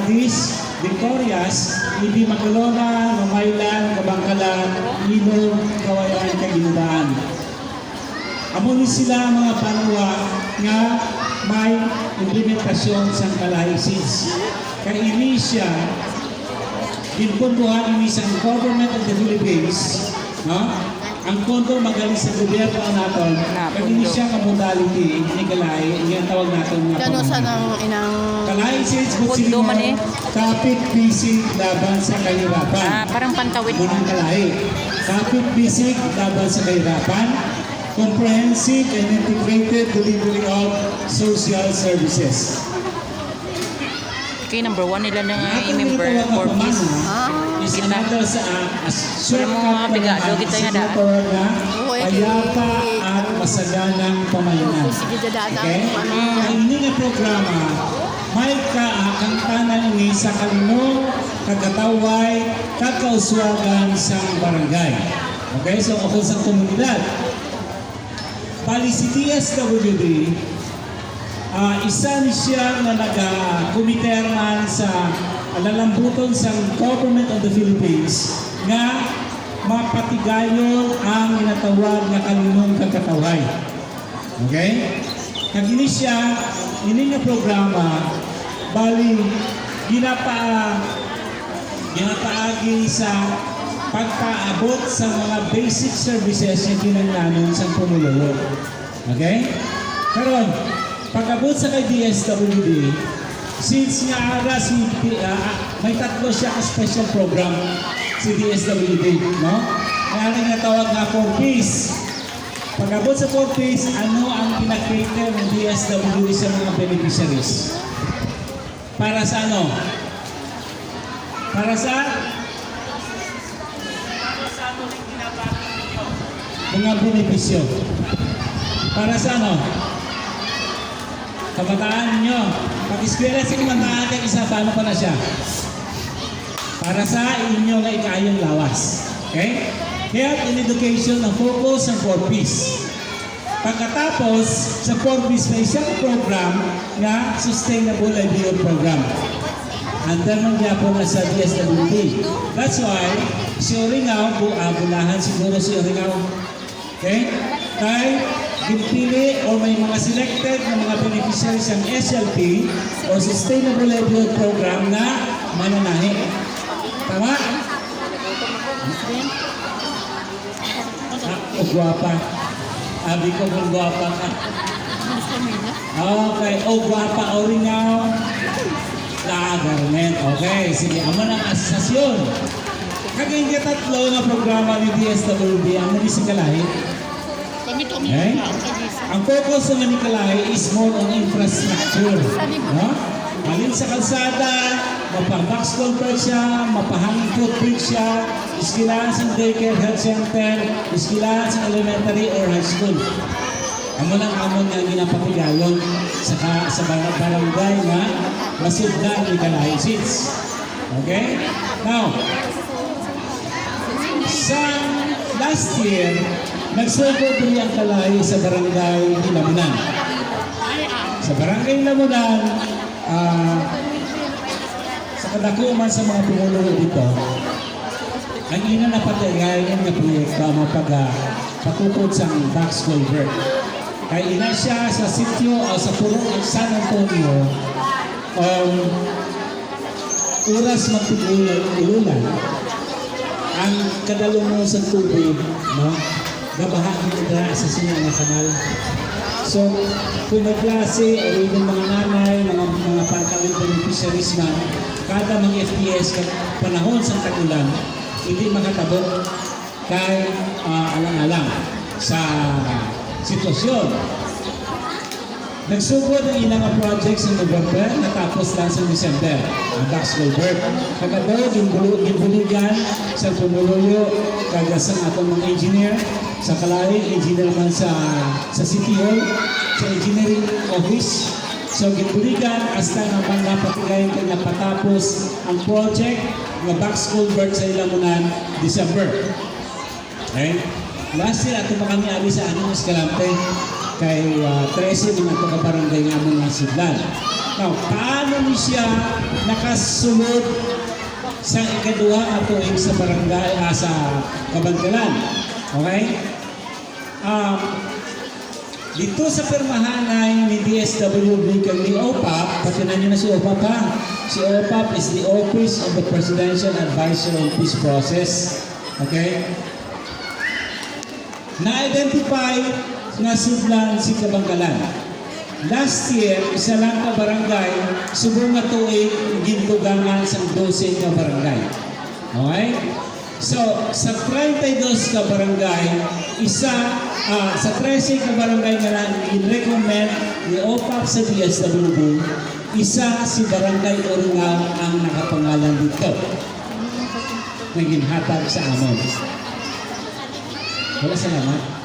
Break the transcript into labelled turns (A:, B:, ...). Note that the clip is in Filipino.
A: Valdis, Victorias, Ibi Magalona, Mamaylan, Kabangkalan, Ilong, Kawayan, Kaginubaan. Amo ni sila mga panwa nga may implementasyon sa Kalahi Seeds. Kay ini siya, ginpunduhan ini sa Government of the Philippines, no? Ang pondo magaling sa gobyerno naton, kag ini siya ka modality ni Kalahi, iyan tawag naton nga
B: Kano sa nang inang
A: Kalahi Seeds kung
B: pondo man eh?
A: kapit bisig laban sa kahirapan.
B: Parang pantawid.
A: Munang Kalahi. Kapit bisig laban sa kahirapan. Comprehensive and integrated delivery of social services.
B: Okay, number 1 nila na nga i-member for peace.
A: Is another sa
B: mga bigado kita nga daan.
A: Payapa at masaganang pamayanan. Okay? Ang ini nga programa, may kakantanan ini sa kanino, kagataway, kakauswagan sa barangay. Okay? So, ako sa komunidad. Bali si DSWD, isa ni siya na nag-kumiterman sa lalambuton sa Government of the Philippines nga mapatigayon ang inatawag na kalinong kagkataway. Okay? Kagini siya, ini nga programa, bali ginapaagi sa pagpaabot sa mga basic services yung kinanglanon sa pumululo. Okay? Karon, pag-abot sa kay DSWD, since nga ara may tatlo siya ka special program si DSWD, no? Kaya nga tawag nga 4Ps. Pag-abot sa 4Ps, ano ang pinag-cater ng DSWD sa mga beneficiaries? Para sa ano? Para sa mga benepisyo. Para sa ano? Kabataan ninyo. Pag-eskwela sa kabataan kayo isa, paano pa na siya? Para sa inyo nga ikayong lawas. Okay? Health and education ang focus ng 4Ps. Pagkatapos, sa 4Ps may isang program na Sustainable Livelihood Program. Under man po na sa DSWD. That's why, si Oringaw, bunahan siguro si Oringaw. Okay? Kaya, pinili o may mga selected na mga beneficiaries ng SLP o Sustainable Livelihood Program na mananahi. Tama? O gwapa. Abi ko kung gwapa ka. Okay. O gwapa, Oringaw. Government. Okay. Sige, amo ng asasyon. Kaging tatlo na programa ni DSWD ang nani sa Kalahi. Okay? Ang focus ng nani Kalahi is more on infrastructure. No? Malin sa kalsada, mapang-box culvert siya, mapahanging footbridge siya, iskilaan sa daycare health center, iskilaan sa elementary or high school. Amo lang amon nga ginapatigayon sa barangay nga masugdan ni Kalahi Seeds. Okay? Now, sa last year, nagsugod rin ang Kalahi sa barangay Lamunan. Sa barangay Lamunan, sa kadakuman sa mga pumululo dito, ang ina na patigayon nga proyekto ang pagpapakukod sa box culvert. Kaya ina siya sa sityo o sa purong ng San Antonio, oras magtigulan, ang kadalungo sa tubig, no? Gabaha nila sa sinang na kanal. So, kung nagklase, o yung mga nanay, mga pagkawin beneficiaries na, kada mga FPS panahon sa tagulan, hindi makatabot kay alang-alang sa sitwasyon. Nagsugod ang ilang project sa November, natapos lang sa December, ang Dax Culvert. Kagado, gibuligan sa Pumuluyo, kagasang atong mga engineer, sa Kalahi, engineer man sa City Hall, sa engineering office. So, gibuligan, hasta naman napatigayin kaya napatapos ang project ng Dax Culvert sa Lamunan, December. Okay? Last year, ato pa kami abi sa Escalante kay 13 ng ito kabarangay nga mga sidlan. Now, paano ni siya nakasunod sa ikaduha nga tuig sa barangay, sa Kabangkalan? Okay? Dito sa permahanay ni DSWD kag ni OPAP, pati na niyo na si OPAP ha. Si OPAP is the Office of the Presidential Advisor on Peace Process. Okay? Na-identify nga sudlan si Kabangkalan. Last year, isa lang ka barangay, subong nga tuig, gintugangan sa 12 ka barangay. Okay? So, sa 32 ka barangay, sa 13 ka barangay nga lang, in-recommend ni OPAP sa DSWD, isa si Barangay Orungaw ang nakapangalan dito. Naging hatag sa amon. Wala salamat.